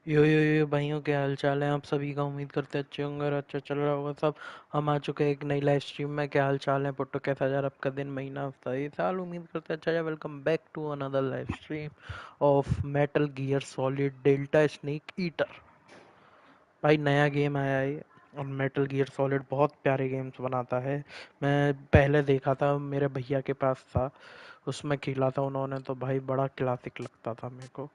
यो भाइयों, क्या हाल चाल है आप सभी का। उम्मीद करते हैं अच्छे होंगे और अच्छा चल रहा होगा सब। हम आ चुके हैं एक नई लाइव स्ट्रीम में। क्या हाल चाल है पुट्टो, कैसा जा रहा है आपका दिन, महीना, हफ्ता, ये साल। उम्मीद करते हैं अच्छा है। Welcome back to another live stream of Metal Gear Solid Delta Snake Eater. भाई नया गेम आया है और मेटल गियर सॉलिड बहुत प्यारे गेम्स बनाता है। मैं पहले देखा था, मेरे भैया के पास था, उसमें खेला था उन्होंने, तो भाई बड़ा क्लासिक लगता था मेरे को।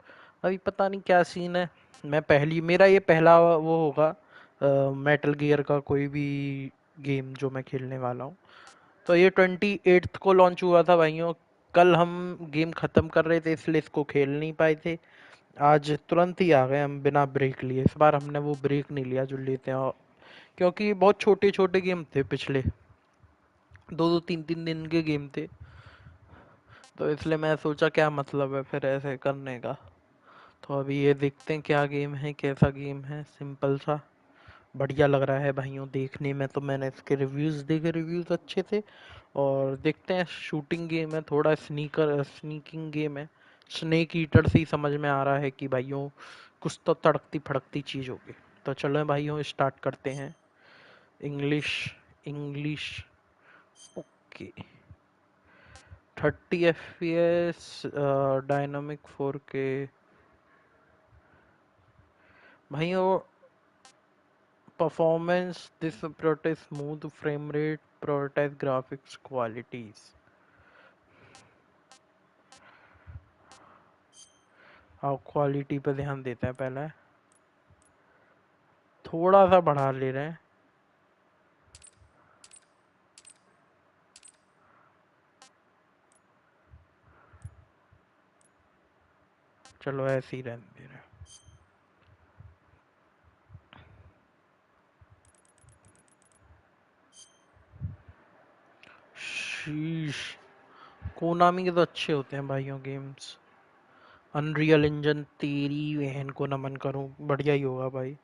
अभी पता नहीं क्या सीन है। मेरा ये पहला वो होगा मेटल गियर का कोई भी गेम जो मैं खेलने वाला हूँ। तो ये 28th को लॉन्च हुआ था भाइयों। कल हम गेम ख़त्म कर रहे थे इसलिए इसको खेल नहीं पाए थे। आज तुरंत ही आ गए हम बिना ब्रेक लिए। इस बार हमने वो ब्रेक नहीं लिया जो लेते हैं, क्योंकि बहुत छोटे छोटे गेम थे पिछले, दो दो तीन तीन दिन के गेम थे। तो इसलिए मैं सोचा क्या मतलब है फिर ऐसे करने का। तो अभी ये देखते हैं क्या गेम है, कैसा गेम है। सिंपल सा बढ़िया लग रहा है भाइयों देखने में। तो मैंने इसके रिव्यूज़ देखे, रिव्यूज़ अच्छे थे। और देखते हैं, शूटिंग गेम है, थोड़ा स्नीकिंग गेम है। स्नेक ईटर से ही समझ में आ रहा है कि भाइयों कुछ तो तड़कती फड़कती चीज़ होगी। तो चलो भाइयों स्टार्ट करते हैं। English, English, okay. 30 FPS, dynamic 4K। भाइयों performance this prioritize smooth frame rate, prioritize graphics qualities. और क्वालिटी पे ध्यान देते हैं पहले, थोड़ा सा बढ़ा ले रहे हैं। चलो ऐसे ही रहने दे रहे हैं। शीश, कोनामी के तो अच्छे होते हैं भाइयों गेम्स। अनरियल इंजन तेरी बहन को नमन करूं, बढ़िया ही होगा भाई।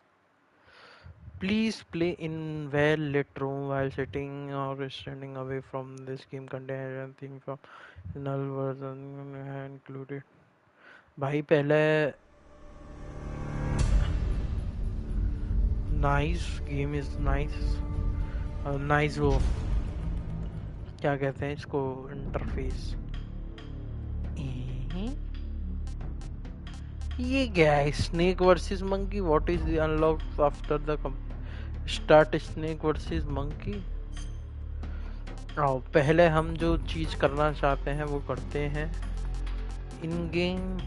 Please play in well-lit room while sitting or standing away from this game. Contain anything from null version included. भाई पहले nice game is nice. Nice वो क्या कहते हैं इसको, इंटरफेस। ये क्या है, snake versus monkey. What is the unlock after the start snake versus monkey. आओ पहले हम जो चीज करना चाहते हैं वो करते हैं। इन गेम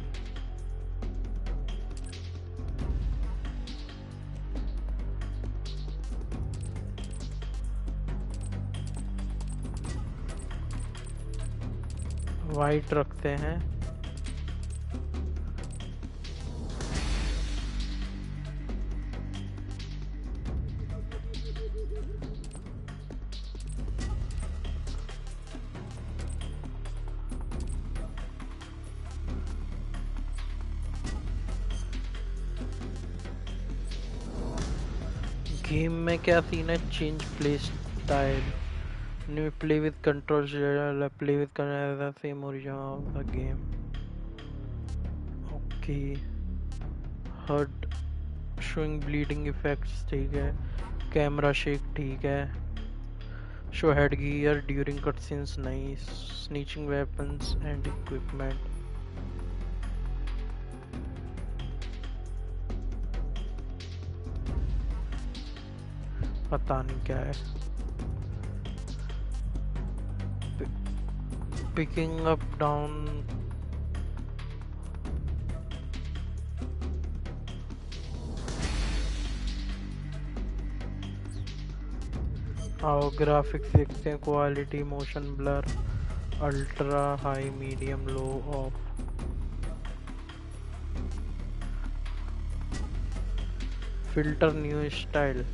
वाइट रखते हैं। गेम में क्या सीन है, change play style, new play with control, play with same origin of the game. Okay, hurt showing bleeding effects ठीक है, कैमरा शेक ठीक है, show head gear during cutscenes nice, snatching weapons and equipment. पता नहीं क्या है। Picking up down, आओ graphics देखते हैं। Quality, motion blur, ultra high, medium, low, off. Filter, new style.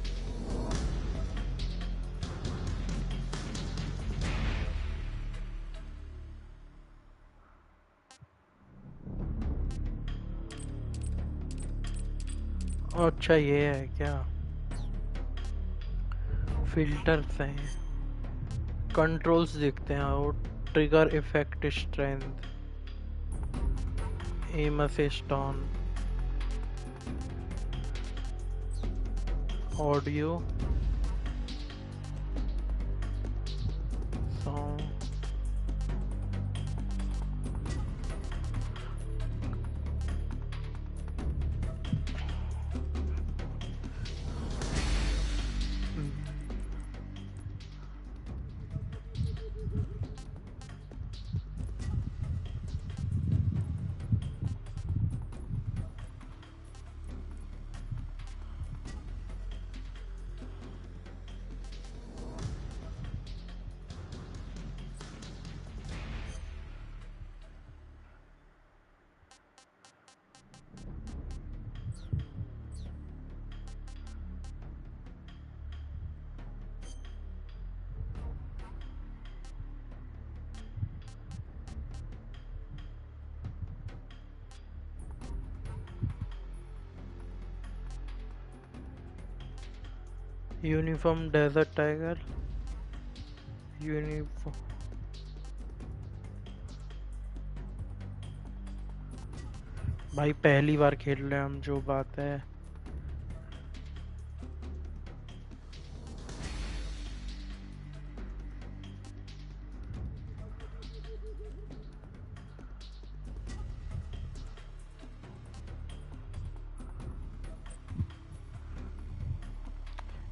अच्छा ये है क्या, फिल्टर्स हैं। कंट्रोल्स देखते हैं। और trigger effect, strength, aim assist on, audio sound uniform desert tiger uniform भाई पहली बार खेल रहे हैं हम, जो बात है।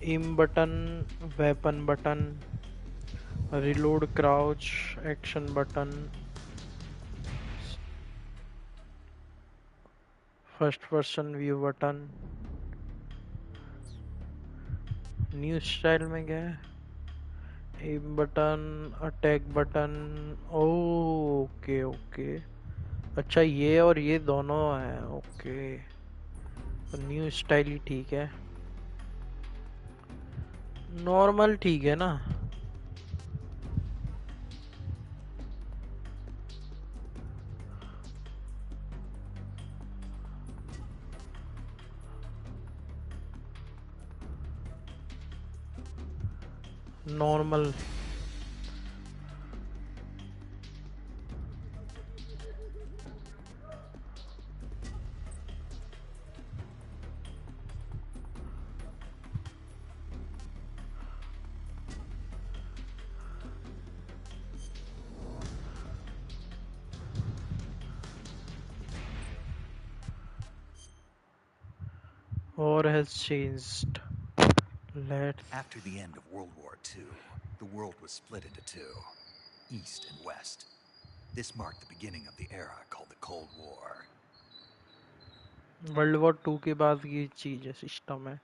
Aim button, weapon button, reload, crouch, action button, first person view button. New style में क्या है? Aim button, attack button. Okay okay, अच्छा ये और ये दोनों हैं। ओके, तो न्यू स्टाइल ही ठीक है। नॉर्मल ठीक है ना? Normal. War has changed. Let's. After the end of World War II, the world was split into two, East and West. This marked the beginning of the era called the Cold War. World war 2 के बाद ये चीज है, system है।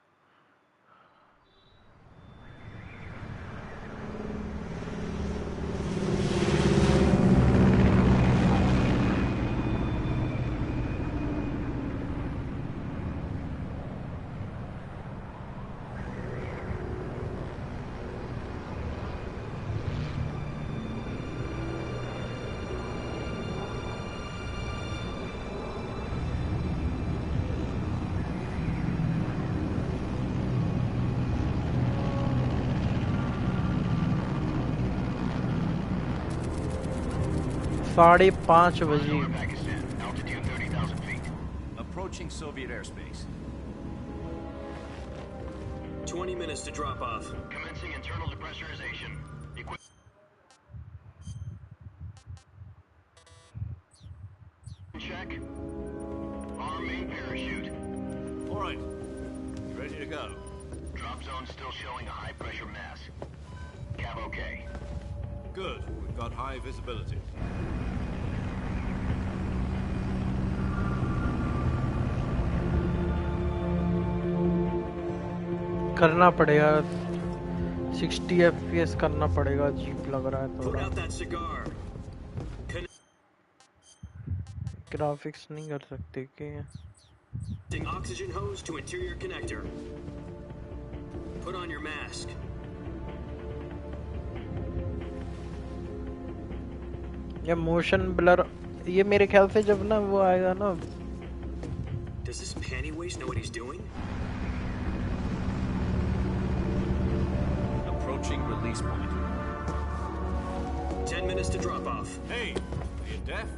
साढ़े 5 बजे। Approaching Soviet airspace. 20 minutes to drop off. Commencing internal depressurization. Check. Arm main parachute. All right. Ready to go. Drop zone still showing a high pressure mass. Cav okay. Good. We've got high visibility. करना पड़ेगा 60 FPS करना पड़ेगा, अजीब लग रहा है थोड़ा। Graphics नहीं कर सकते क्या? Oxygen hose to interior connector. Put on your mask. ये मोशन ब्लर, ये मेरे ख्याल से जब ना वो आएगा ना। Does this panty waste know what he's doing? Approaching release point. 10 minutes to drop off. Hey, are you deaf?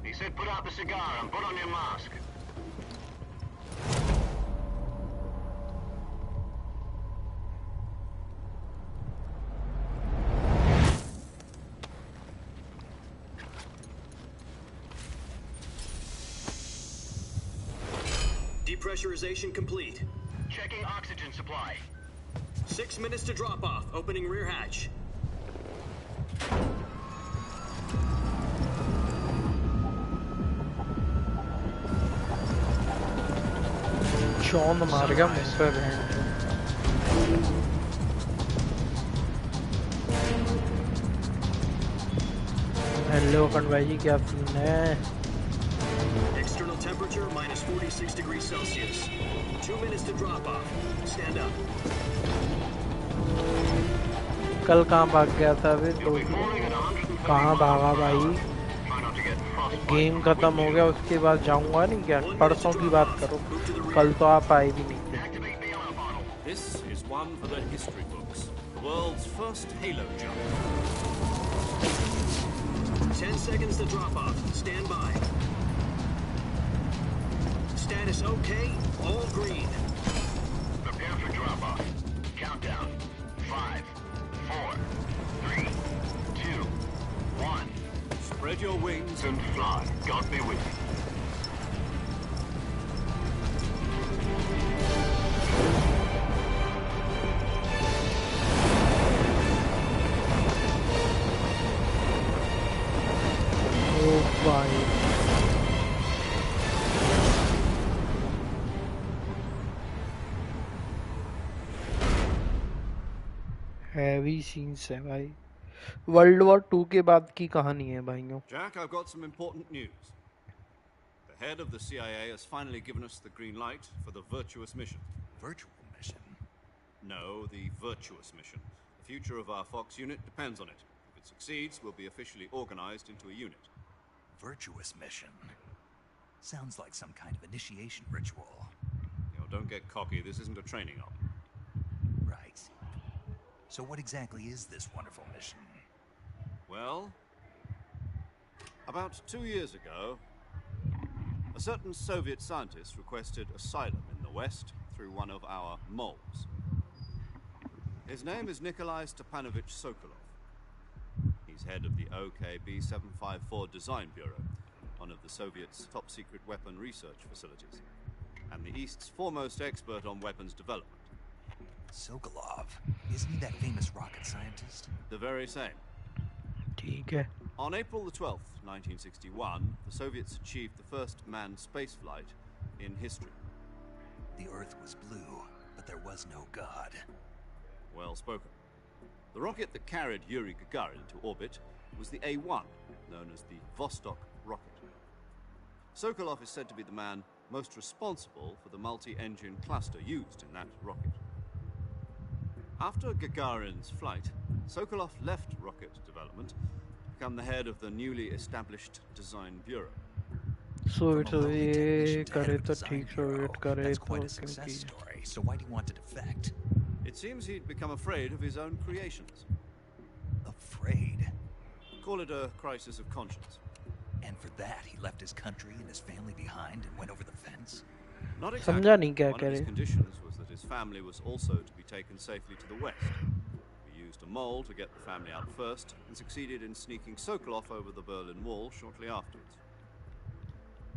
He said put out the cigar and put on your mask. Depressurization complete. Checking oxygen supply. 6 minutes to drop off. Opening rear hatch. चौंध मार गया मुंह पे बहन चो। Hello कन्वाई जी, क्या scene है? External temperature minus 46 degrees Celsius. 2 minutes to drop off. Stand up. कल कहाँ भाग गया था अभी? तो कहाँ भागा भाई? गेम खत्म हो गया उसके बाद जाऊंगा नहीं क्या? परसों की बात करो, कल तो आप आए भी नहीं थे। This is one for the history books. The world's first Halo jump. 10 seconds to drop off. Stand by. Status okay. All green. Prepare for drop off. Countdown. 5, 4, 3, 2, 1. Spread your wings And fly. God be with you. ओ भाई, heavy scenes है भाई। World war 2 के बाद की कहानी है भाइयों। Jack, I've got some important news. The head of the CIA has finally given us the green light for the virtuous mission. Virtual mission? No, the virtuous mission. The future of our Fox unit depends on it. If it succeeds, we'll be officially organized into a unit. Virtuous mission? Sounds like some kind of initiation ritual. Don't get cocky. This isn't a training op. Right. So what exactly is this wonderful mission? Well, about 2 years ago, a certain Soviet scientist requested asylum in the West through one of our moles. His name is Nikolai Stepanovich Sokolov. He's head of the OKB-754 Design Bureau, one of the Soviets' top-secret weapon research facilities, and the East's foremost expert on weapons development. Sokolov? Isn't he that famous rocket scientist? The very same. ठीक है। On April the 12th, 1961, the Soviets achieved the first manned spaceflight in history. The Earth was blue, but there was no God. Well spoken. The rocket that carried Yuri Gagarin to orbit was the A-1, known as the Vostok rocket. Sokolov is said to be the man most responsible for the multi-engine cluster used in that rocket. After Gagarin's flight, Sokolov left rocket development to become the head of the newly established Design Bureau. Soviet From a lowly technician to head करे of a तो design ठीक, bureau, Soviet करे that's तो quite a क्योंकि success story. So why do you want to defect? It seems he'd become afraid of his own creations. Afraid? Call it a crisis of conscience. And for that, he left his country and his family behind and went over the fence? Not exactly. समझा नहीं क्या One कह of his रहे। conditions was that his family was also to be taken safely to the west. We used a mole to get the family out first and succeeded in sneaking Sokolov over the Berlin Wall shortly afterwards.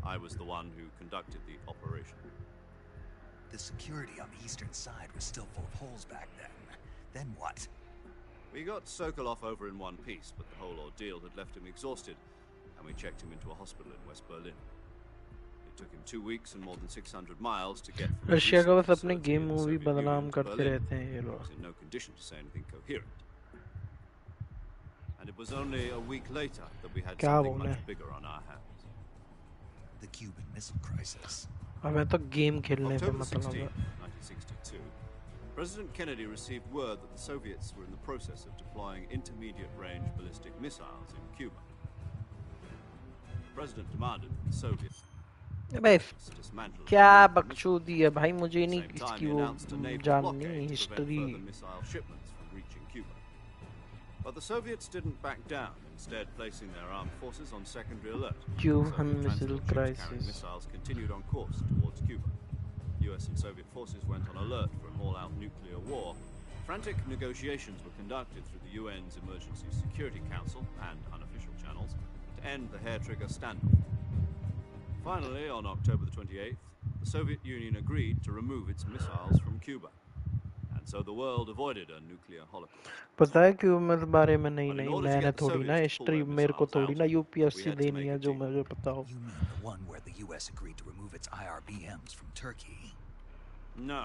I was the one who conducted the operation. The security on the eastern side was still full of holes back then. Then what? We got Sokolov over in one piece, but the whole ordeal had left him exhausted, and we checked him into a hospital in West Berlin. It took him 2 weeks and more than 600 miles to get from Russia का बस research अपने facility game in the movie Soviet बदनाम Union to करते Berlin. रहते हैं ये He लोग। was in no condition to say anything coherent. And it was only a week later that we had क्या something बोले? much bigger on our hands. The Cuban Missile Crisis. हमें तो game खेलने पे October मतलब 16, है। 1962, President Kennedy received word that the Soviets were in the process of deploying intermediate-range ballistic missiles in Cuba. The President demanded that the Soviets भाई dismantle क्या the missile. बकचोदी है भाई, मुझे At the नहीं same time, इसकी he वो announced a naval जाननी blockade to prevent history. further missile shipments from reaching Cuba. But the Soviets didn't back down, instead placing their armed forces on secondary alert. Cuban Soviet Missile transport ships carrying Crisis। missiles continued on course towards Cuba. US and Soviet forces went on alert for an all-out nuclear war. Frantic negotiations were conducted through the UN's Emergency Security Council and unofficial channels to end the hair-trigger standoff. Finally, on October the 28th, the Soviet Union agreed to remove its missiles from Cuba. And so the world avoided a nuclear holocaust. पता है क्यों मैं इस बारे में नहीं But in नहीं order to मैंने get the थोड़ी ना Soviets to pull history their मेरे को missiles थोड़ी out, ना we यूपीएससी had to देनी make है a जो deal. मुझे पता हो You mean the one where the US agreed to remove its IRBMs from Turkey? No.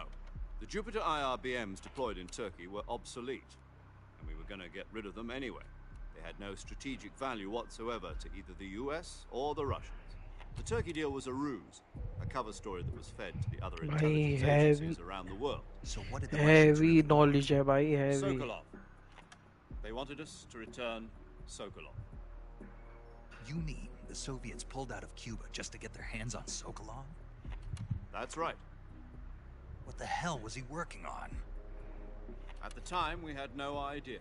The Jupiter IRBMs deployed in Turkey were obsolete, and we were going to get rid of them anyway. They had no strategic value whatsoever to either the US or the Russians. The Turkey deal was a ruse, a cover story that was fed to the other भाई intelligence agencies around the world. So what did the Russians heavy really knowledge want? है भाई heavy Sokolov. They wanted us to return Sokolov. You mean the Soviets pulled out of Cuba just to get their hands on Sokolov? That's right. What the hell was he working on? At the time, we had no idea.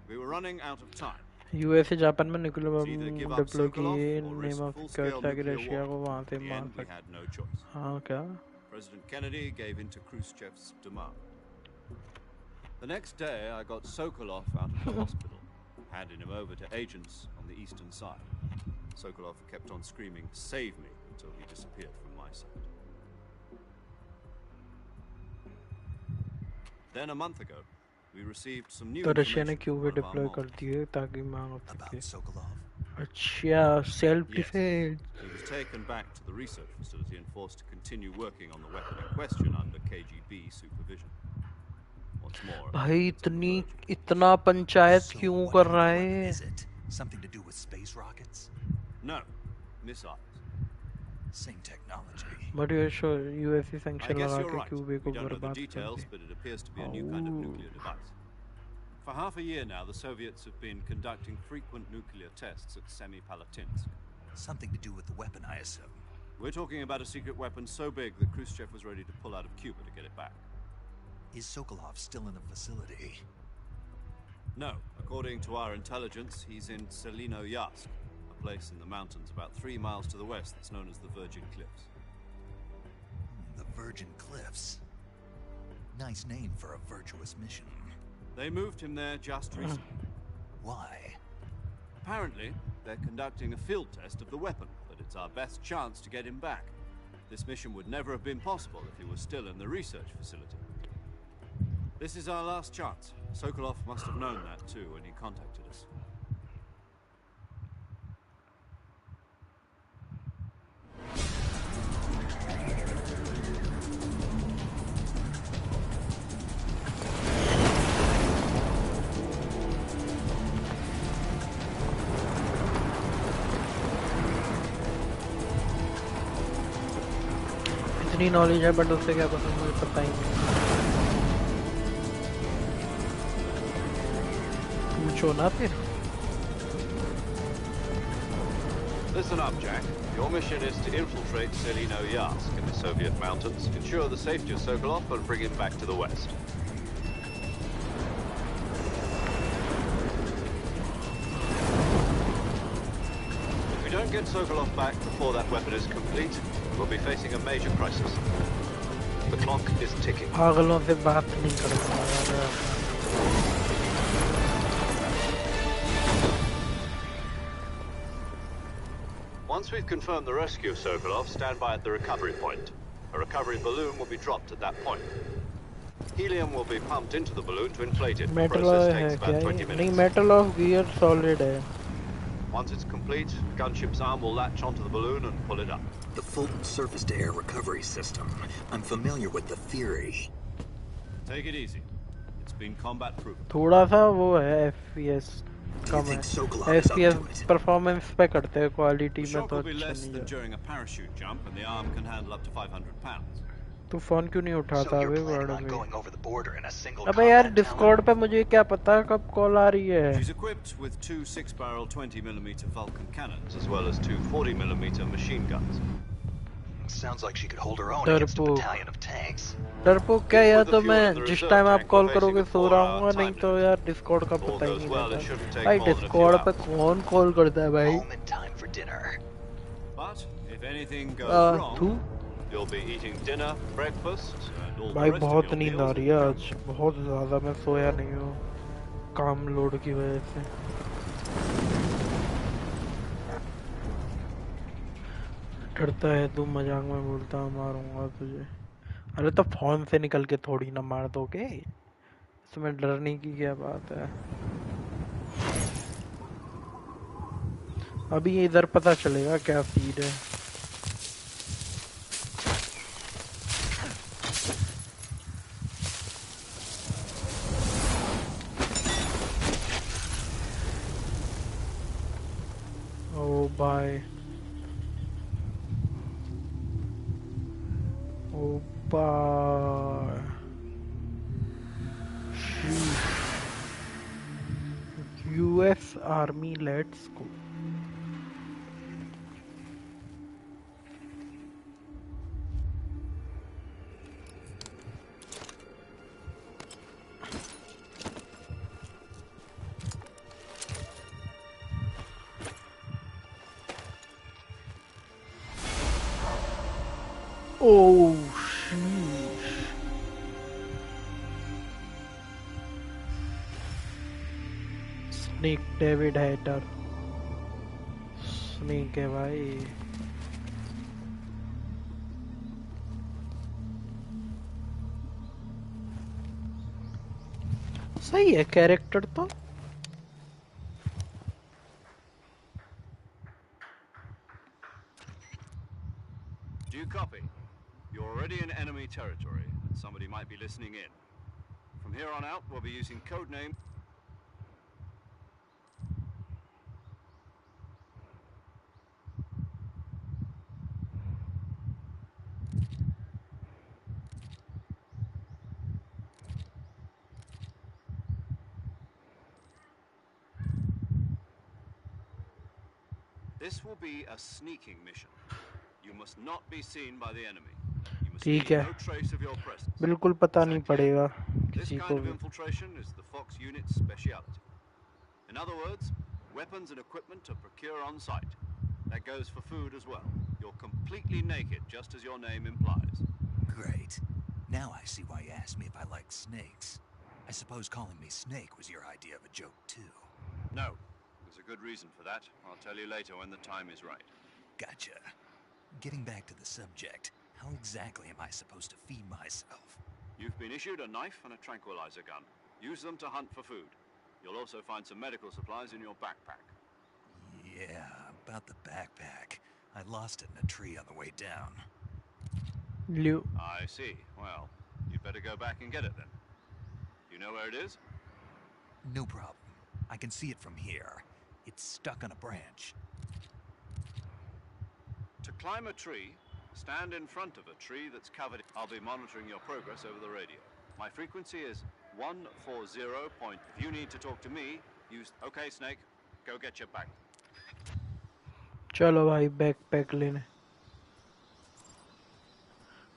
We were running out of time. USA Japan में nuclear It's either give bomb up deploy Sokolov किए or name risk of full-scale ताकि nuclear Russia war. को वहां से In the मार end, we सके had no choice. हाँ क्या President Kennedy gave in to Khrushchev's demand. The next day, I got Sokolov out of the hospital, handing him over to agents on the eastern side. Sokolov kept on screaming, "Save me," until he disappeared from my sight. Then a month ago, we received some new तो Russia ने information क्यों from भी one of our deploy कर models. दिए ताकि मांग सके About Sokolov? अच्छा self Yes. Defence He was taken back to the research facility and forced to continue working on the weapon in question under KGB supervision. What's more, भाई it's on the verge of इतना panchayat So क्यों what कर kind of रहा weapon है is it? Something to do with space rockets? No, missiles. Same technology. But ये show USA I sanction guess लगा you're के right. क्यूबे को We don't know the बर्बाद कर details, दिया but it appears to be a new kind of Oh. nuclear device. For half a year now, the Soviets have been conducting frequent nuclear tests at Semipalatinsk. Something to do with the weapon, I assume. We're talking about a secret weapon so big that Khrushchev was ready to pull out of Cuba to get it back. Is Sokolov still in the facility? No, according to our intelligence, he's in Selino-Yarsk, a place in the mountains about 3 miles to the west that's known as the Virgin Cliffs. The Virgin Cliffs. Nice name for a virtuous mission. They moved him there just recently. Why? Apparently, they're conducting a field test of the weapon, but it's our best chance to get him back. This mission would never have been possible if he was still in the research facility. This is our last chance. Sokolov must have known that too when he contacted us. इतनी knowledge है but उससे क्या पता मुझे पता ही नहीं पूछो ना फिर Listen up, Jack. Your mission is to infiltrate Selino-Yarsk in the Soviet mountains, ensure the safety of Sokolov, and bring him back to the west. If we don't get Sokolov back before that weapon is complete, we'll be facing a major crisis. The clock is ticking. पागलों से बात नहीं करता यार Once we've confirmed the rescue of Sokolov, stand by at the recovery point. A recovery balloon will be dropped at that point. Helium will be pumped into the balloon to inflate it. The metal process है takes क्या about 20 ये नहीं minutes. Metal of gear solid है Once it's complete, gunship's arm will latch onto the balloon and pull it up. The Fulton surface-to-air recovery system. I'm familiar with the theory. Take it easy. It's been combat proven. थोड़ा सा वो है FPS Do you come think है Sokolov is up to FPS it? Performance पे करते हैं quality The में shock तो will be अच्छा less नहीं than है during a parachute jump, and the arm can handle up to 500 pounds. तू फोन क्यों नहीं उठाता So you're अबे planning वर्ड on में going over the border in a single अबे यार combat डिस्कॉर्ड tower? पे मुझे क्या पता कब कॉल आ रही है She's equipped with 2 6-barrel 20mm Vulcan cannons, as well as 2 40mm machine guns. Sounds like she could hold her own against a Darpo. battalion of tanks. डरपोक क्या यार With the तो fuel मैं and the जिस reserve time आप tank, call we're करोगे facing a so 4-hour रहा हूँ नहीं time तो limit. यार डिस्कॉर्ड का All पता ही goes नहीं well, it रहता shouldn't take भाई more than a few Discord पे hours. कौन कॉल करता है भाई Home in time for dinner. But if anything goes तू wrong, you'll be eating dinner, breakfast, and all भाई the rest बहुत of your नींद आ meals रही है आज बहुत ज्यादा मैं सोया नहीं हूँ काम लोड की वजह से डरता है तू, मजाक में बोलता मारूंगा तुझे। अरे तो फोन से निकल के थोड़ी ना मार दोगे, इसमें डरने की क्या बात है। अभी इधर पता चलेगा क्या सीन है। Oh boy, oh boy, US army let's go. Oh sheesh. Snake David Hatter, snake है भाई। सही है कैरेक्टर तो। Do you copy? You're already in enemy territory, and somebody might be listening in. From here on out, we'll be using codename. This will be a sneaking mission. You must not be seen by the enemy. You must ठीक leave है, no trace of your presence. बिल्कुल पता Is नहीं that clear? पड़ेगा This किसी kind को of भी। infiltration is the Fox unit's speciality. In other words, weapons and equipment to procure on site. That goes for food as well. You're completely naked, just as your name implies. Great. Now I see why you asked me if I like snakes. I suppose calling me Snake was your idea of a joke, too. No, there's a good reason for that. I'll tell you later when the time is right. Gotcha. Getting back to the subject, how exactly am I supposed to feed myself? You've been issued a knife and a tranquilizer gun. Use them to hunt for food. You'll also find some medical supplies in your backpack. Yeah, about the backpack. I lost it in a tree on the way down. ल्यू I see. Well, you'd better go back and get it then. You know where it is? No problem. I can see it from here. It's stuck on a branch. To climb a tree, stand in front of a tree that's covered. I'll be monitoring your progress over the radio. My frequency is 140. If you need to talk to me, use... Okay, Snake, go get your bag. चलो भाई backpack लेने।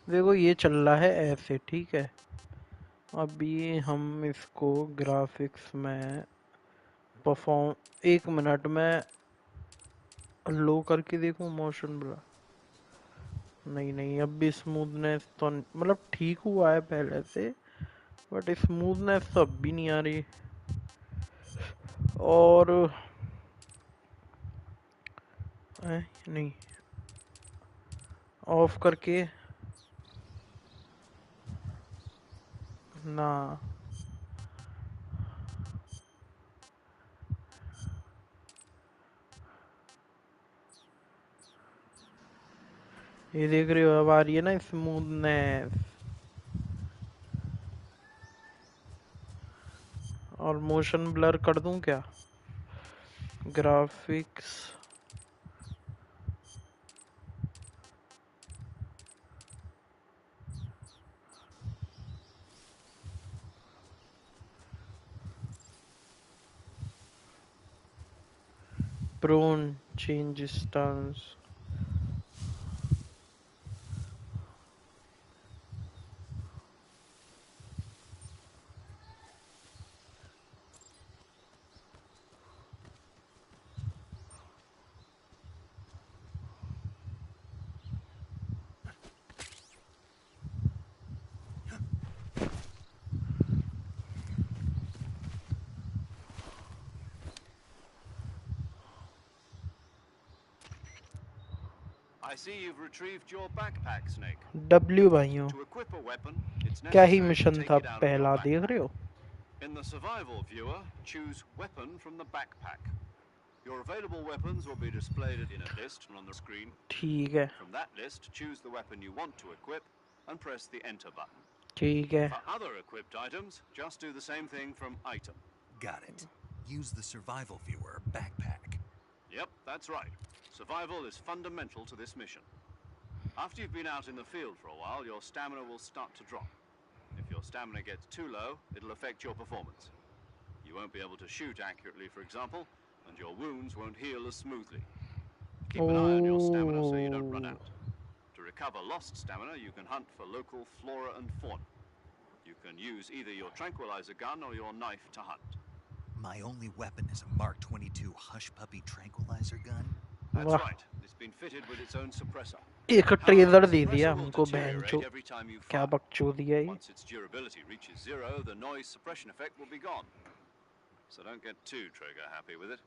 देखो ये चल रहा है ऐसे, ठीक है। अभी हम इसको ग्राफिक्स में परफॉर्म, 1 मिनट में लो करके देखूं मोशन ब्लर। नहीं नहीं, अब भी स्मूथनेस तो मतलब ठीक हुआ है पहले से, बट स्मूथनेस तो अब भी नहीं आ रही। और नहीं, ऑफ करके ना। ये देख रहे हो, अब आ रही है ना स्मूथनेस। और मोशन ब्लर कर दूं क्या? Graphics, prone, change stance. I see you've retrieved your backpack, Snake. W भाइयों, To equip a weapon, it's क्या ही necessary to मिशन take था it out of your पहला, देख backpack. रहे हो? In the survival viewer, choose weapon from the backpack. Your available weapons will be displayed in a list on the screen. ठीक है, From that list, choose the weapon you want to equip and press the enter button. ठीक है. For other equipped items, just do the same thing from item. Got it. Use the survival viewer backpack. Yep, that's right. Survival is fundamental to this mission. After you've been out in the field for a while, your stamina will start to drop. If your stamina gets too low, it'll affect your performance. You won't be able to shoot accurately, for example, and your wounds won't heal as smoothly. Keep an eye on your stamina so you don't run out. To recover lost stamina, you can hunt for local flora and fauna. You can use either your tranquilizer gun or your knife to hunt. My only weapon is a Mark 22 Hush Puppy tranquilizer gun? That's right. It's been fitted with its own suppressor. एक However, trailer the दे दिया suppressor will हमको, बहन deteriorate चो, every time you क्या fire. बकचोदी है ये. Once its durability reaches zero, the noise suppression effect will be gone. So don't get too trigger happy with it.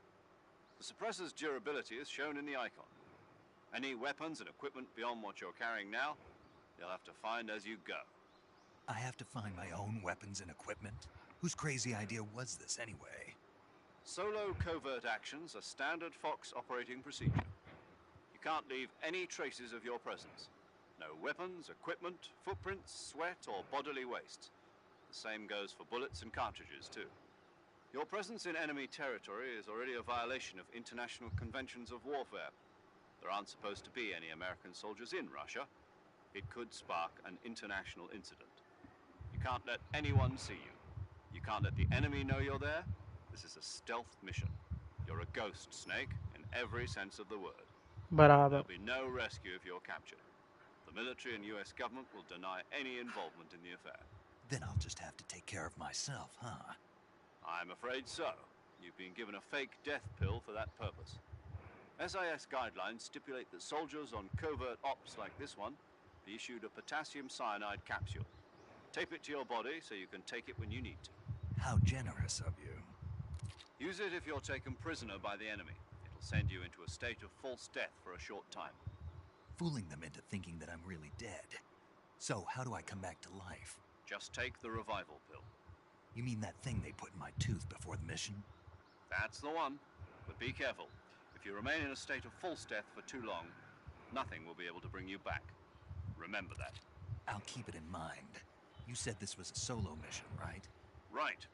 The suppressor's durability is shown in the icon. Any weapons and equipment beyond what you're carrying now, you'll have to find as you go. I have to find my own weapons and equipment? Whose crazy idea was this anyway? Solo covert actions are standard Fox operating procedure. You can't leave any traces of your presence. No weapons, equipment, footprints, sweat, or bodily waste. The same goes for bullets and cartridges, too. Your presence in enemy territory is already a violation of international conventions of warfare. There aren't supposed to be any American soldiers in Russia. It could spark an international incident. You can't let anyone see you. You can't let the enemy know you're there. This is a stealth mission. You're a ghost, Snake, in every sense of the word. बराबर. There'll be no rescue if you're captured. The military and US government will deny any involvement in the affair. Then I'll just have to take care of myself, huh? I'm afraid so. You've been given a fake death pill for that purpose. SIS guidelines stipulate that soldiers on covert ops like this one be issued a potassium cyanide capsule. Tape it to your body so you can take it when you need to. How generous of you. Use it if you're taken prisoner by the enemy. It'll send you into a state of false death for a short time. Fooling them into thinking that I'm really dead. So, how do I come back to life? Just take the revival pill. You mean that thing they put in my tooth before the mission? That's the one. But be careful. If you remain in a state of false death for too long, nothing will be able to bring you back. Remember that. I'll keep it in mind. You said this was a solo mission, right? Right.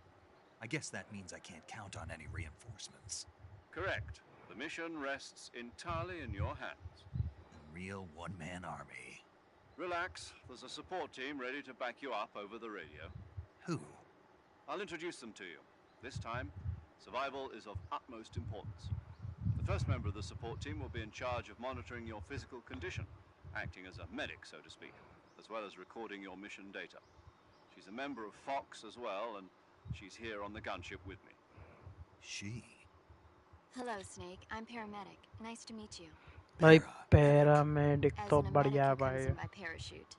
I guess that means I can't count on any reinforcements. Correct. The mission rests entirely in your hands. A real one-man army. Relax. There's a support team ready to back you up over the radio. Who? I'll introduce them to you. This time, survival is of utmost importance. The first member of the support team will be in charge of monitoring your physical condition, acting as a medic, so to speak, as well as recording your mission data. She's a member of Fox as well, and she's here on the gunship with me. She? Hello, Snake. I'm paramedic. Nice to meet you. भाई paramedic As तो an बढ़िया medic, है who comes भाई. in by parachute.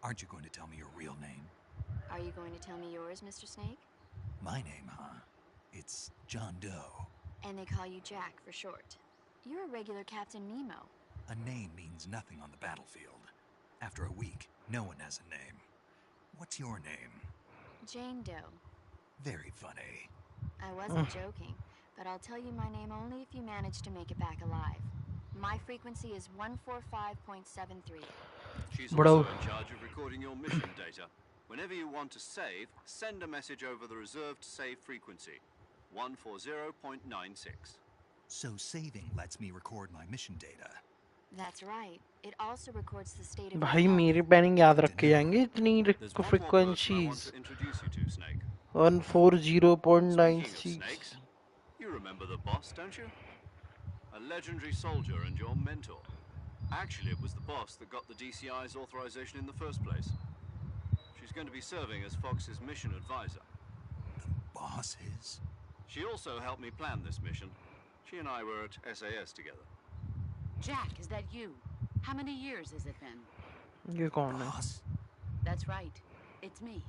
Aren't you going to tell me your real name? Are you going to tell me yours, Mr. Snake? My name, huh? It's John Doe. And they call you Jack for short. You're a regular Captain Nemo. A name means nothing on the battlefield. After a week, no one has a name. What's your name? Jane Doe. Very funny. I wasn't joking, but I'll tell you my name only if you manage to make it back alive. My frequency is 145.73. She's Bro. also in charge of recording your mission data. Whenever you want to save, send a message over the reserved save frequency, 140.96. So saving lets me record my mission data. That's right. It also records the state of भाई your health. मेरे panning याद रखे जाएंगे इतनी There's one more person I want frequencies. to introduce you to, Snake. 140.96. Speaking of snakes, you remember the boss, don't you? A legendary soldier and your mentor. Actually, it was the boss that got the DCI's authorization in the first place. She's going to be serving as Fox's mission advisor. The boss is? She also helped me plan this mission. She and I were at SAS together. Jack, is that you? How many years has it been? ये कौन है? Boss? That's right. It's me.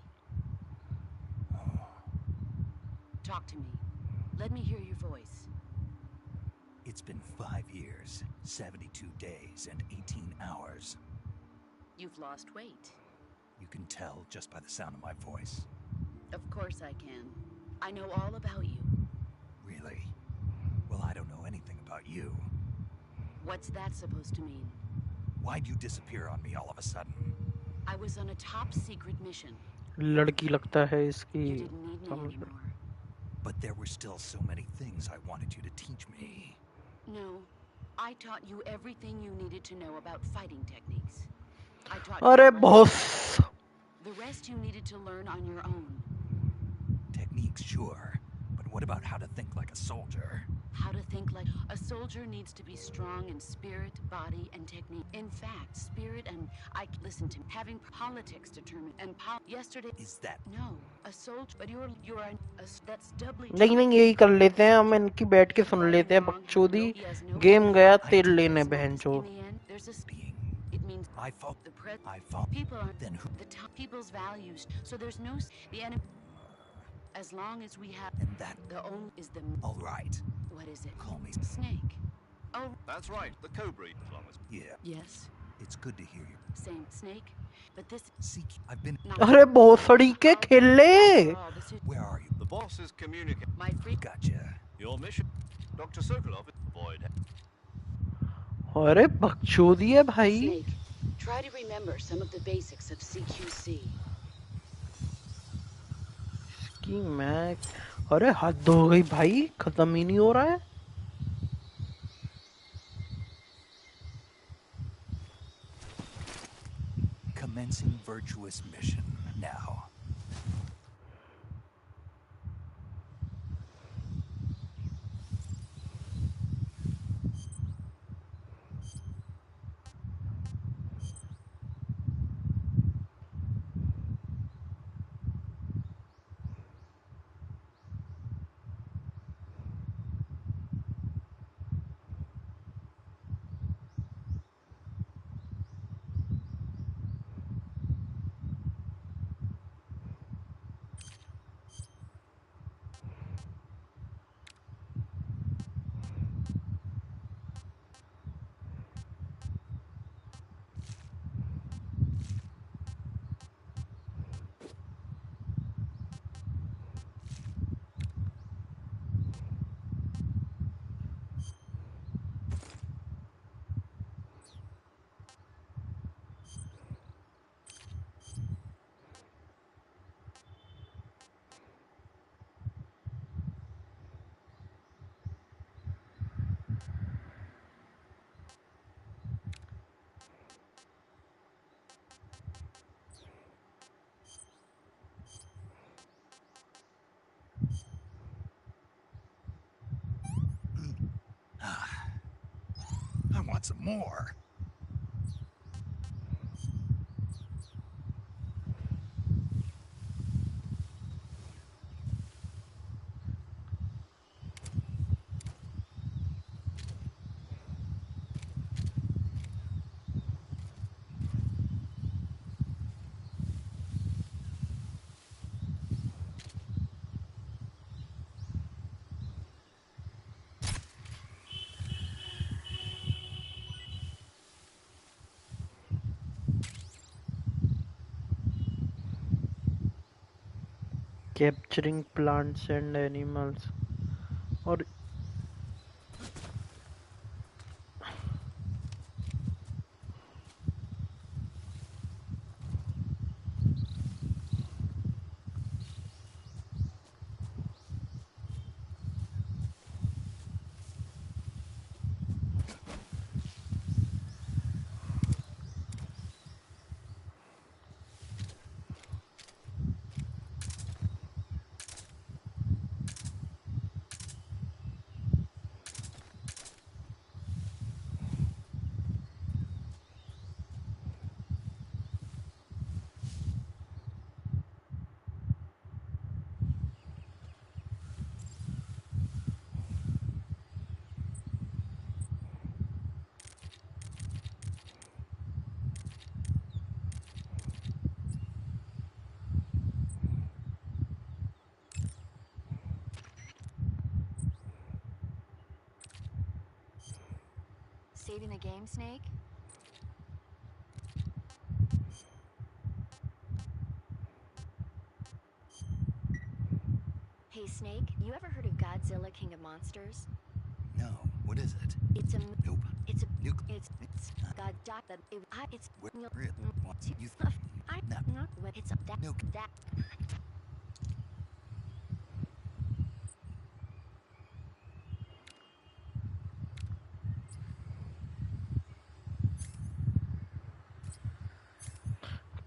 Talk to me. Let me hear your voice. It's been 5 years, 72 days, and 18 hours. You've lost weight. You can tell just by the sound of my voice. Of course I can. I know all about you. Really? Well, I don't know anything about you. What's that supposed to mean? Why'd you disappear on me all of a sudden? I was on a top secret mission. लड़की लगता है इसकी You didn't need me समझ anymore. But there were still so many things I wanted you to teach me. No. I taught you everything you needed to know about fighting techniques. I taught अरे you boss the rest you needed to learn on your own. Techniques, sure. But what about how to think like a soldier? How to think like a soldier needs to be strong in spirit, body, and technique. In fact, spirit and listen to me. Having politics determined and yesterday Is that no a soldier, but you're that's doubly true. नहीं नहीं यही कर लेते हैं हम इनकी बैठ के सुन लेते हैं बकचोदी गेम गया तेल लेने बहनचोद In the end, there's a being? it means I thought the I thought people are then who the people's values. So there's no the enemy. As long as we have and that the only is the all right. what is it? Call me Snake. Oh That's right, the Cobra, as long as... yeah. yes, It's good to hear you. same snake. But this Seek I've been not अरे बहुत सड़ी के खेल ले after all, this is where are you? The boss is communicating. my free. Gotcha. Your mission, Dr. Sokolov, is avoid. अरे बकचोदी है भाई Snake, try to remember some of the basics of CQC. कि मैं अरे हद हो गई भाई खत्म ही नहीं हो रहा है Commencing virtuous mission now. I want some more. Capturing plants and animals और saving the game, Snake? Hey, Snake, you ever heard of Godzilla, King of Monsters? No, what is it? It's a... Nope. It's a... Nuclear. It's... God... Dot... That... It's... Where really? What? You I... No. Not... It's a... That... No. That...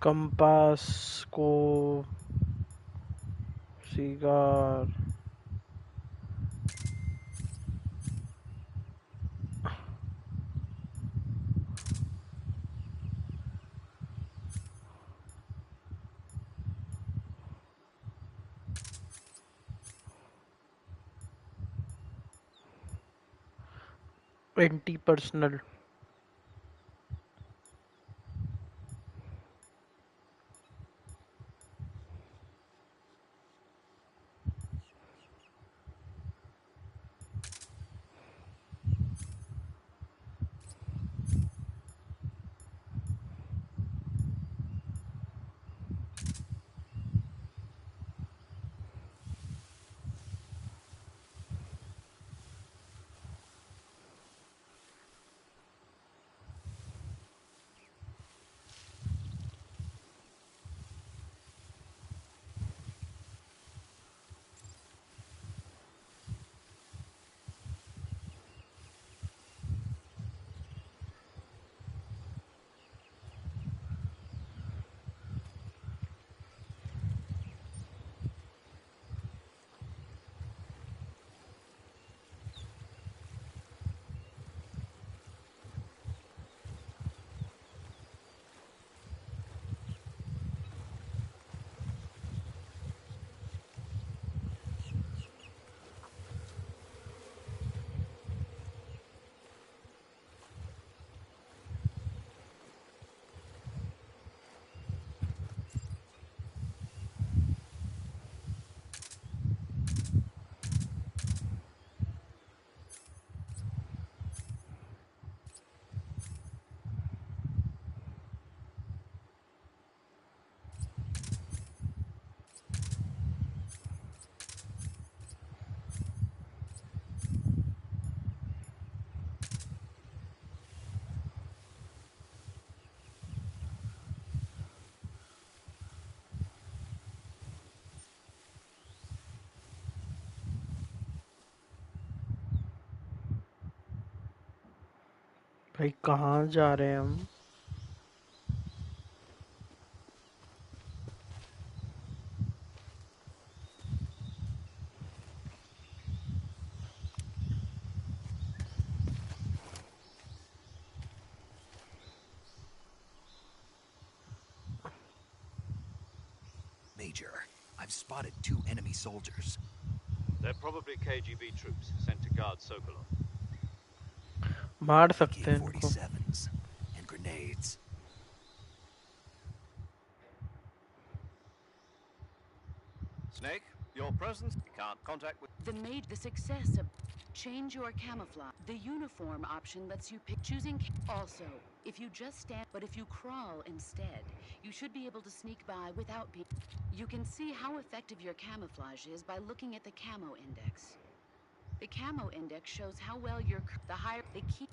compass को cigar anti personal भाई कहाँ जा रहे हैं हम Major, I've spotted 2 enemy soldiers. They're probably KGB troops sent to guard Sokolov. मार सकते हैं इनको AK-47s and grenades. Snake, your presence can't contact with... The success of... Change your camouflage. The uniform option lets you pick choosing... Also, if you just stand... But if you crawl instead, you should be able to sneak by without being... You can see how effective your camouflage is by looking at the camo index. The camo index shows how well your... The higher... The key...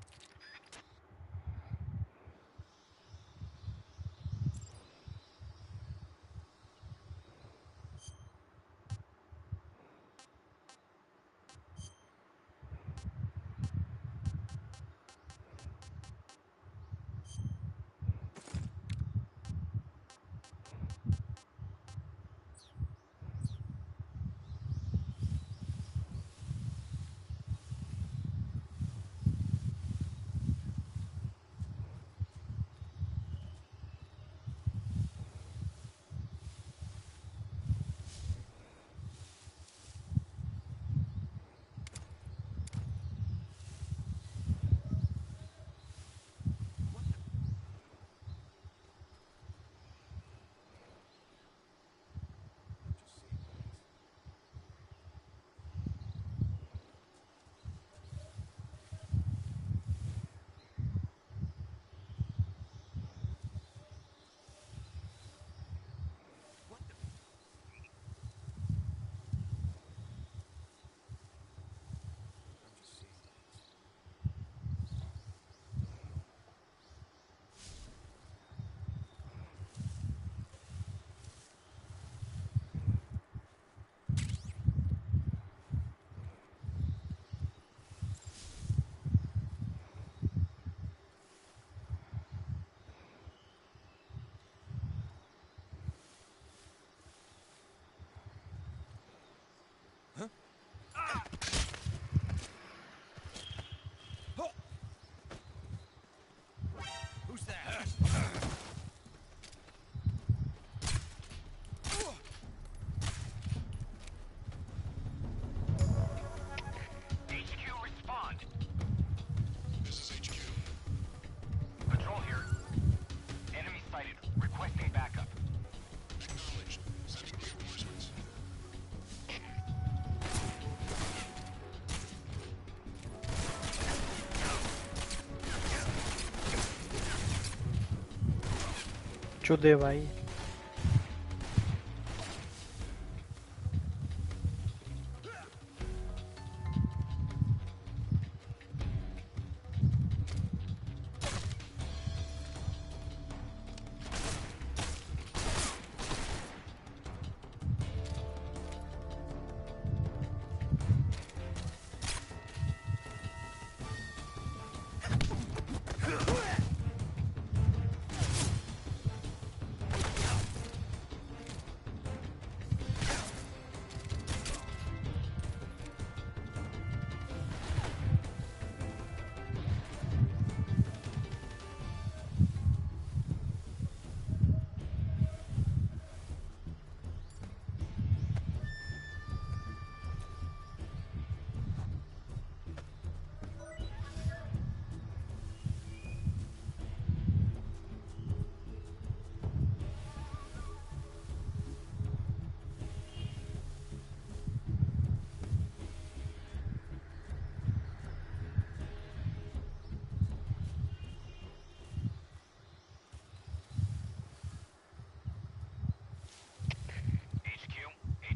चुदे भाई।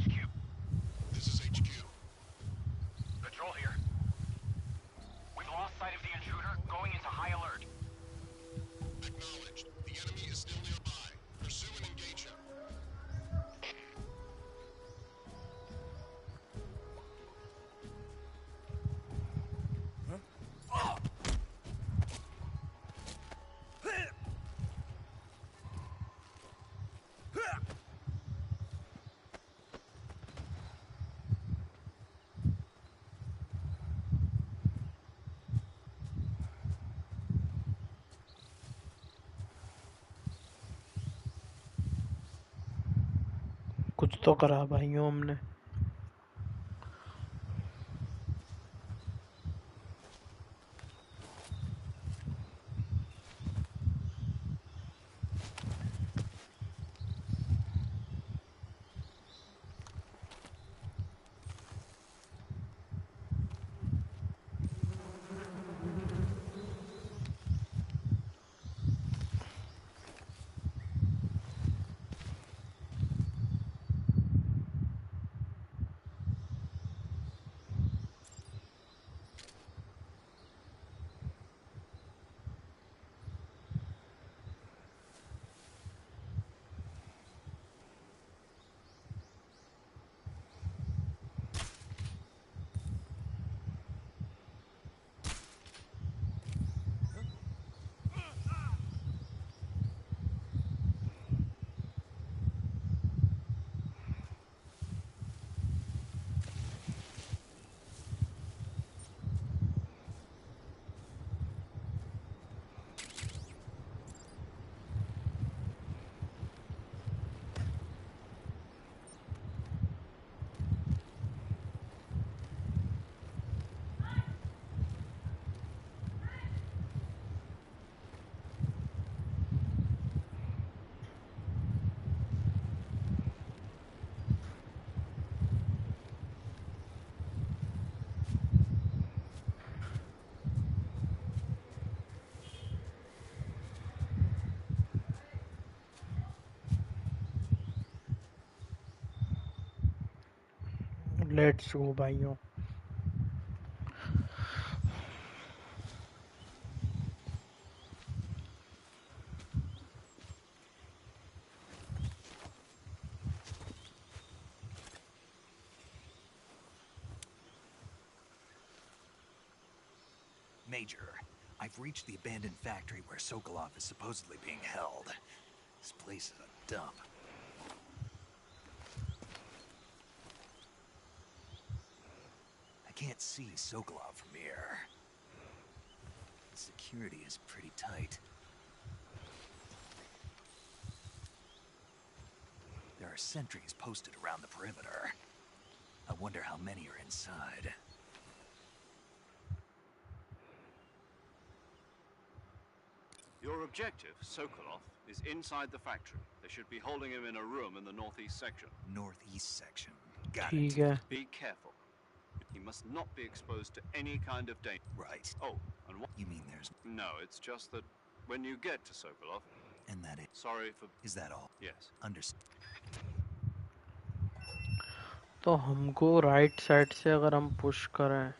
HQ. This is HQ. Patrol here. We've lost sight of the intruder, going into high alert. Acknowledged. The enemy is still nearby. Pursue and engage him. कुछ तो करा भाइयों हमने। Let's go भाइयों। Major, I've reached the abandoned factory where Sokolov is supposedly being held. This place is a dump. I can't see Sokolov from here. Security is pretty tight. There are sentries posted around the perimeter. I wonder how many are inside. Your objective, Sokolov, is inside the factory. They should be holding him in a room in the northeast section. Northeast section. Got ठीक it. है। Be careful. He must not be exposed to any kind of danger. Right. Oh, and what? You mean there's... No, it's just that when you get to Sokolov... And that it Sorry for... is that all? Yes. तो हमको right side से अगर हम push करें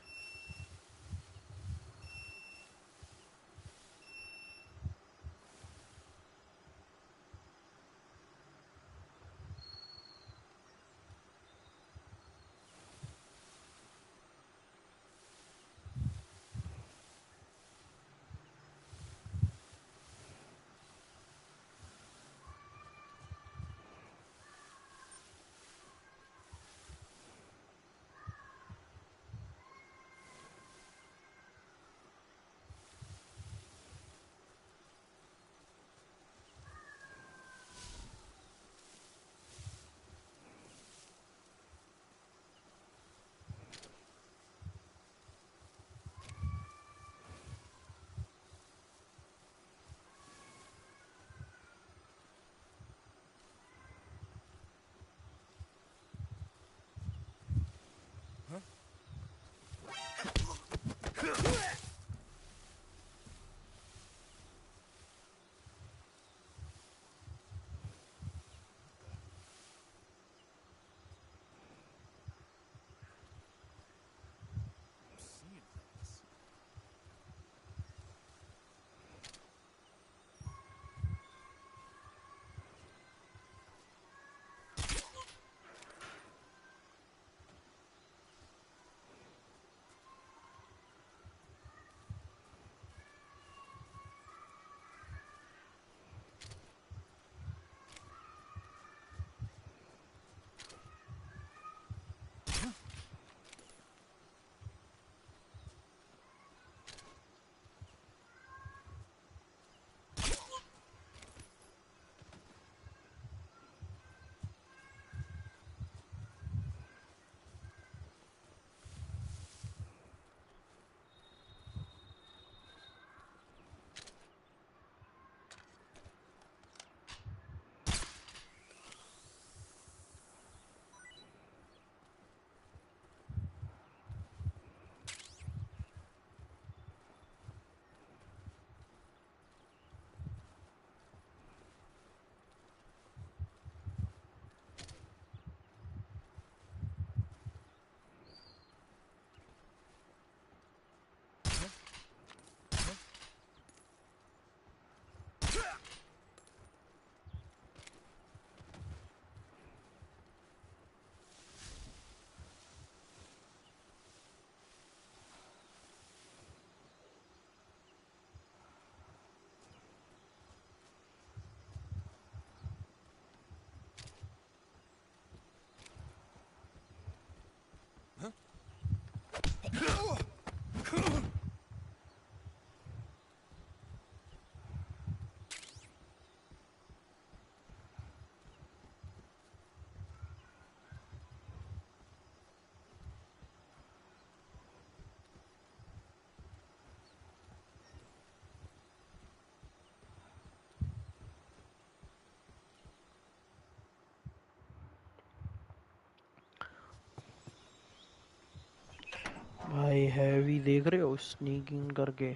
भाई heavy देख रहे हो स्नीकिंग करके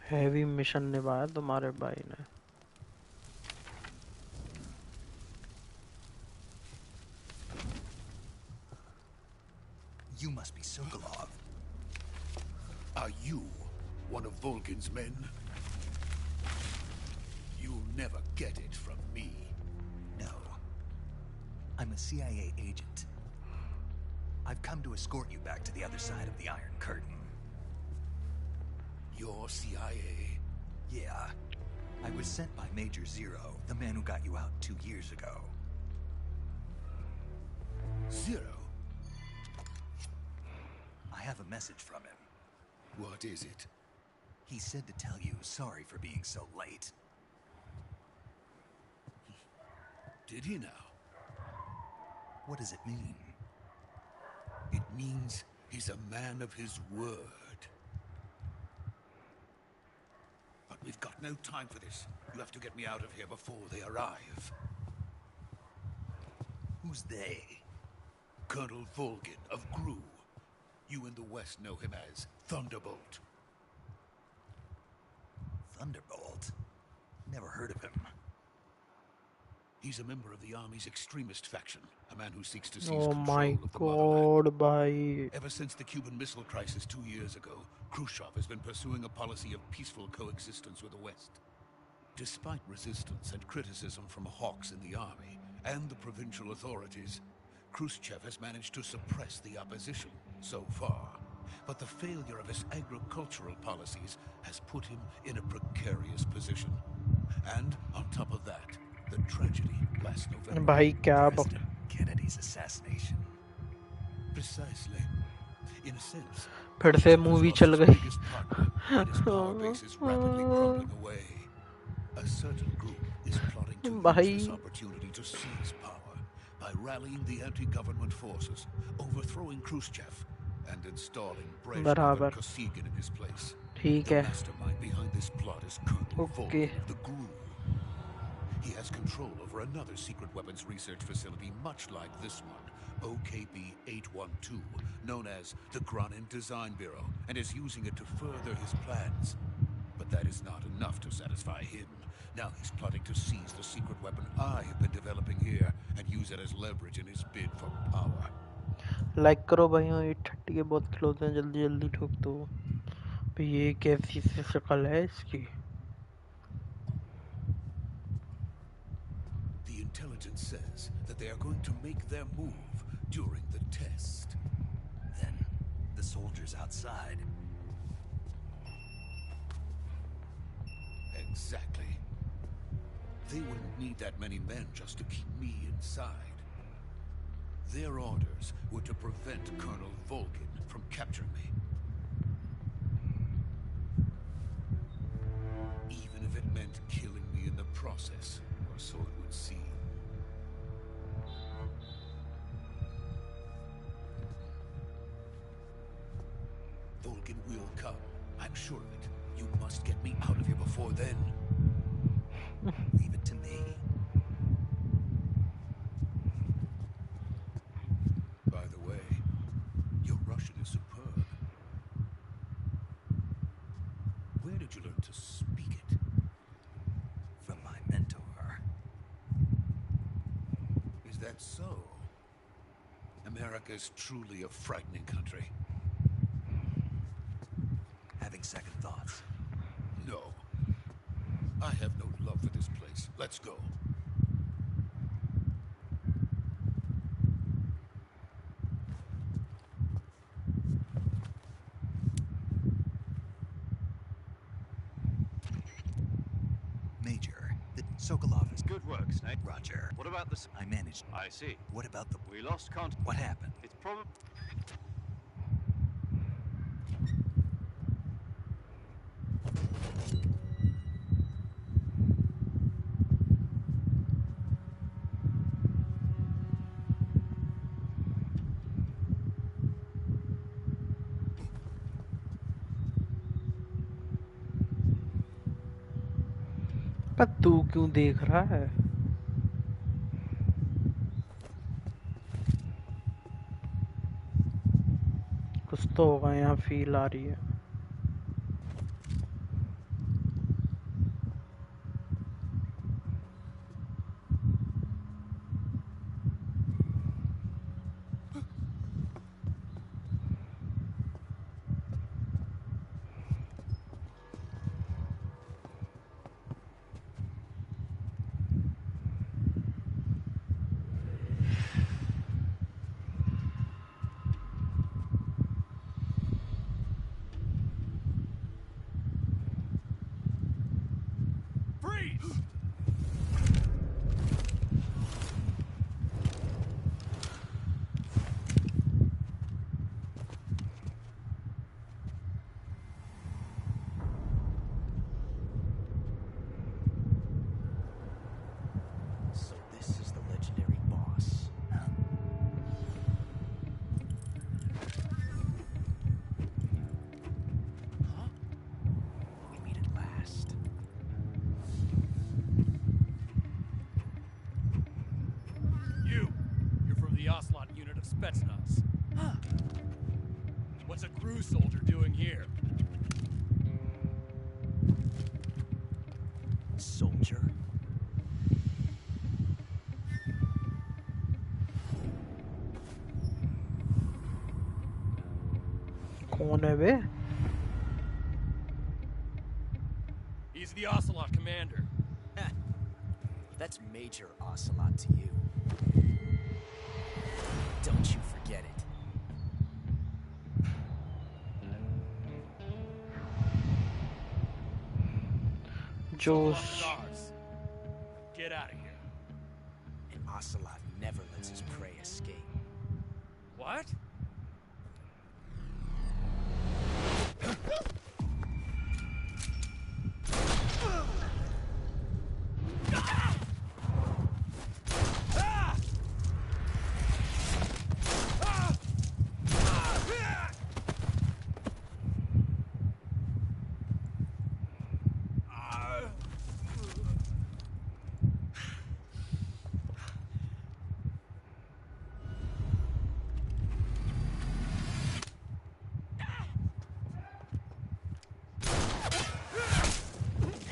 हैवी मिशन निभाया तुम्हारे भाई ने You must be Sokolov. Are you one of Volgin's men? You'll never get it from me. No. I'm a CIA agent. I've come to escort you back to the other side of the Iron Curtain. You're CIA? Yeah. I was sent by Major Zero, the man who got you out 2 years ago. Zero? I have a message from him. What is it? He said to tell you sorry for being so late. Did he now? What does it mean? It means he's a man of his word. But we've got no time for this. You have to get me out of here before they arrive. Who's they? Colonel Volgin of GRU. You in the West know him as Thunderbolt. Thunderbolt? Never heard of him. He's a member of the Army's extremist faction, a man who seeks to seize Oh control my of the motherland. god, bhai. Ever since the Cuban Missile Crisis 2 years ago, Khrushchev has been pursuing a policy of peaceful coexistence with the West. Despite resistance and criticism from hawks in the army and the provincial authorities, Khrushchev has managed to suppress the opposition so far. But the failure of his agricultural policies has put him in a precarious position. And on top of that, the tragedy last November. भाई क्या President Kennedy's assassination. Precisely. In a sense, फिर से Khrushchev has movie lost चल his गई. biggest partner, and his power base is rapidly crumbling away. A certain group is plotting to use this opportunity to seize power by rallying the anti-government forces, overthrowing Khrushchev, and installing Brezhnev and Kosygin in his place. ठीक The है. mastermind behind this plot is Colonel Okay. Volk, the GRU. He has control over another secret weapons research facility much like this one, OKB-812, known as the Granin Design Bureau, and is using it to further his plans. But that is not enough to satisfy him. Now he's plotting to seize the secret weapon I have been developing here and use it as leverage in his bid for power. Like करो भाइयों, 8:30 के बहुत close हैं, जल्दी जल्दी ठोक दो. ये कैसी सी शक्ल है इसकी? The intelligence says that they are going to make their move during the test. Then, the soldiers outside. Exactly. They wouldn't need that many men just to keep me inside. Their orders were to prevent Colonel Volkin from capturing me. Even if it meant killing me in the process, or so it would seem. Volkin will come. I'm sure of it. You must get me out of here before then. Leave it to me. By the way, your Russian is superb. Where did you learn to speak it? From my mentor. Is that so? America is truly a frightening country. Having second thoughts. No. I have no love for this place. Let's go. Major, the Sokolov is... Good work, Snake. Roger. What about the... I managed. I see. What about the... We lost contact. What happened? It's probably... पर तू क्यों देख रहा है? कुछ तो होगा, यहाँ फील आ रही है. So this is the legendary boss. Huh? We meet at last. You're from the Ocelot unit of Spetsnaz. Huh. What's a crew soldier doing here? Soldier? कौन है बे? He's the Ocelot commander. That's Major Ocelot to you. Don't you forget it. Josh. Get out of here. And Ocelot never lets his prey escape. What?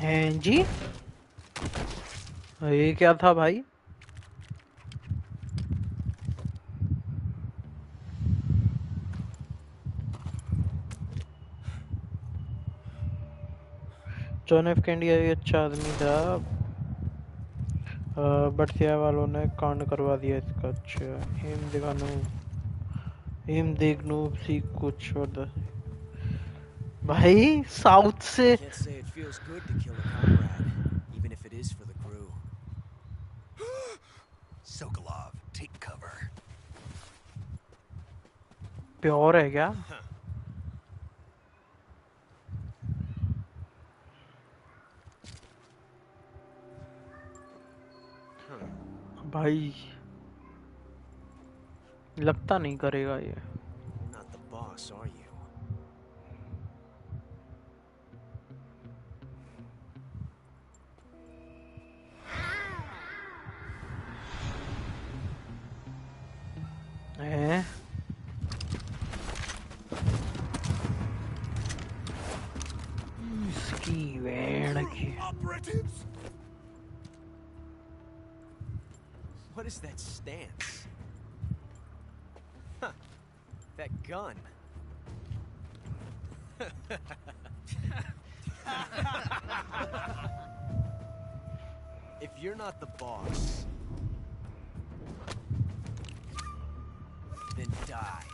हैं जी, ये क्या था भाई? John F candy ये अच्छा आदमी था, बट सिया वालों ने कांड करवा दिया इसका। अच्छा, हिम दिखानो, हिम देखनो सीख कुछ और भाई साउथ से। Can't say it feels good to kill a comrade, even if it is for the crew. Sokolov, take cover. Pure है क्या? भाई लगता नहीं करेगा ये। You're not the boss, are you? हैं? इसकी वेड़ की। Operatives! What is that stance? Huh. That gun. If you're not the boss, then die.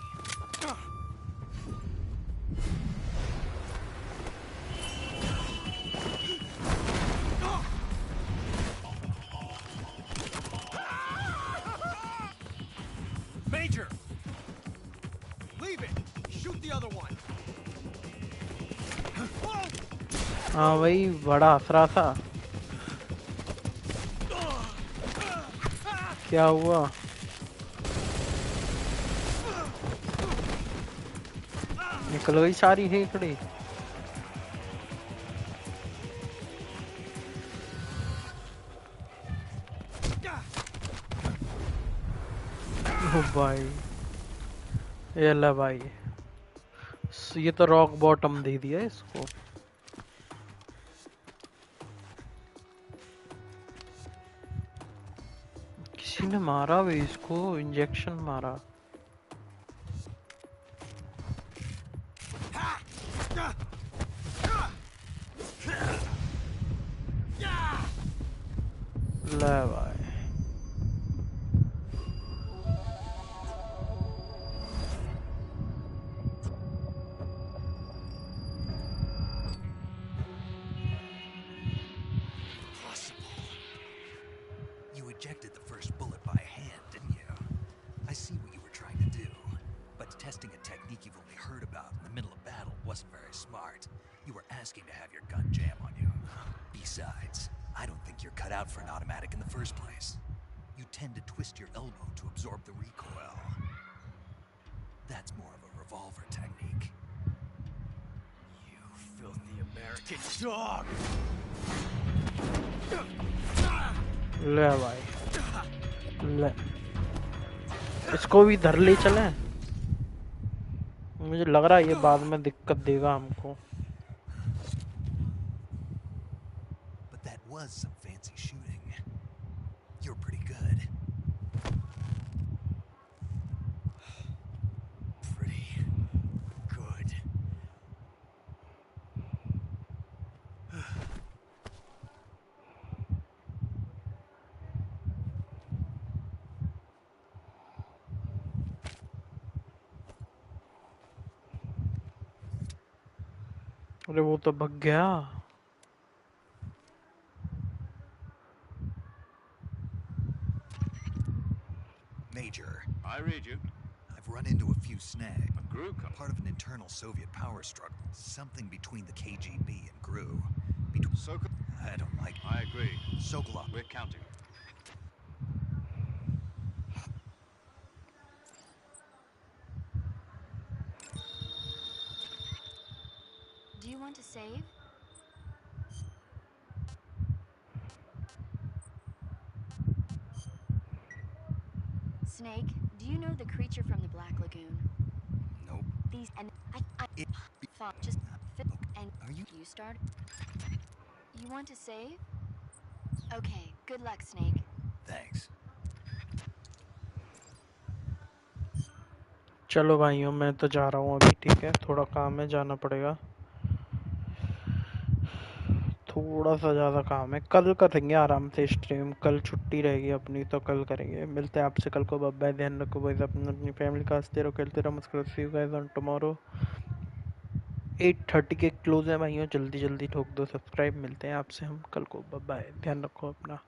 Major! Leave it! Shoot the other one! हाँ भाई बड़ा असरा था। क्या हुआ? निकल गई सारी हेकड़ी। ओ भाई, ये ला भाई, ये तो रॉक बॉटम दे दिया इसको। किसी ने मारा भी इसको, इंजेक्शन मारा। ले भाई, You ejected the first bullet by hand, didn't you? I see what you were trying to do. But testing a technique you've only heard about in the middle of battle wasn't very smart. You were asking to have your gun jam on you. Besides, I don't think you're cut out for an automatic in the first place. You tend to twist your elbow to absorb the recoil. That's more of a revolver technique. You filthy American dog! ले भाई, ले इसको भी धर ले चले। मुझे लग रहा है ये बाद में दिक्कत देगा हमको। But that was some fancy shooting. You're pretty good. Pretty good. अरे वो तो भग गया। Major, I read you. I've run into a few snags. A GRU come. Part of an internal Soviet power struggle. Something between the KGB and GRU. I don't like it. I agree. Sokolov. We're counting. Do you want to save? Snake, do you know the creature from the Black Lagoon? Nope. These and It thought just fit and Are you? you start. You want to save? Okay, good luck, Snake. Thanks. चलो भाइयों मैं तो जा रहा हूँ अभी, ठीक है, थोड़ा काम है, जाना पड़ेगा, थोड़ा सा ज़्यादा काम है। कल करेंगे आराम से स्ट्रीम, कल छुट्टी रहेगी अपनी तो कल करेंगे। मिलते हैं आपसे कल को। बाय, ध्यान रखो भाई, अपनी फैमिली का, हंसते रहो खेलते रहो मुस्कुराते रहो। सी यू गाइस ऑन टुमारो। 8:30 के क्लोज है भाइयों, जल्दी जल्दी ठोक दो सब्सक्राइब। मिलते हैं आपसे हम कल को। बाय, ध्यान रखो अपना।